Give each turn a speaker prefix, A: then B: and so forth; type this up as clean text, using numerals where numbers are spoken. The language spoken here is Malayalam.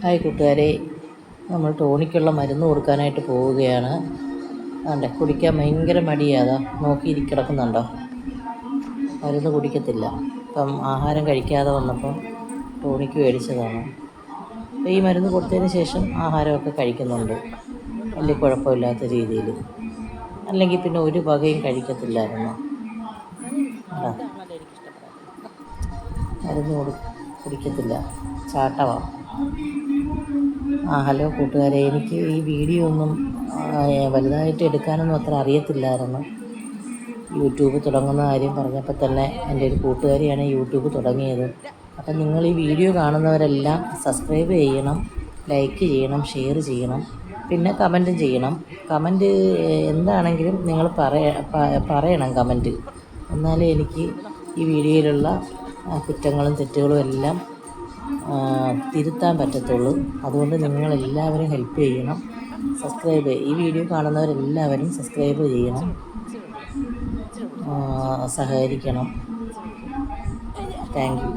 A: ഹായ് കൂട്ടുകാരെ, നമ്മൾ ടോണിക്കുള്ള മരുന്ന് കൊടുക്കാനായിട്ട് പോവുകയാണ്. ആണ്ടെ കുടിക്കാൻ ഭയങ്കര മടിയാതാ, കിടക്കുന്നുണ്ടോ? മരുന്ന് കുടിക്കത്തില്ല. ഇപ്പം ആഹാരം കഴിക്കാതെ വന്നപ്പം ടോണിക്ക് മേടിച്ചതാണ്. അപ്പോൾ ഈ മരുന്ന് കൊടുത്തതിന് ശേഷം ആഹാരമൊക്കെ കഴിക്കുന്നുണ്ട്, വലിയ കുഴപ്പമില്ലാത്ത രീതിയിൽ. അല്ലെങ്കിൽ പിന്നെ ഒരു വകയും കഴിക്കത്തില്ലായിരുന്നു. മരുന്ന് കുടിക്കത്തില്ല, ചാട്ടമാണ്. ഹലോ കൂട്ടുകാരെ, എനിക്ക് ഈ വീഡിയോ ഒന്നും വലുതായിട്ട് എടുക്കാനൊന്നും അത്ര അറിയത്തില്ലായിരുന്നു. യൂട്യൂബ് തുടങ്ങുന്ന കാര്യം പറഞ്ഞപ്പോൾ തന്നെ എൻ്റെ ഒരു കൂട്ടുകാരിയാണ് യൂട്യൂബ് തുടങ്ങിയത്. അപ്പം നിങ്ങൾ ഈ വീഡിയോ കാണുന്നവരെല്ലാം സബ്സ്ക്രൈബ് ചെയ്യണം, ലൈക്ക് ചെയ്യണം, ഷെയർ ചെയ്യണം, പിന്നെ കമൻറ്റും ചെയ്യണം. കമൻറ്റ് എന്താണെങ്കിലും നിങ്ങൾ പറയണം കമൻറ്റ്. എന്നാലേ എനിക്ക് ഈ വീഡിയോയിലുള്ള കുറ്റങ്ങളും തെറ്റുകളും എല്ലാം തിരുത്താൻ പറ്റത്തുള്ളൂ. അതുകൊണ്ട് നിങ്ങളെല്ലാവരും ഹെൽപ്പ് ചെയ്യണം, ഈ വീഡിയോ കാണുന്നവരെല്ലാവരും സബ്സ്ക്രൈബ് ചെയ്യണം, സഹകരിക്കണം. Thank you.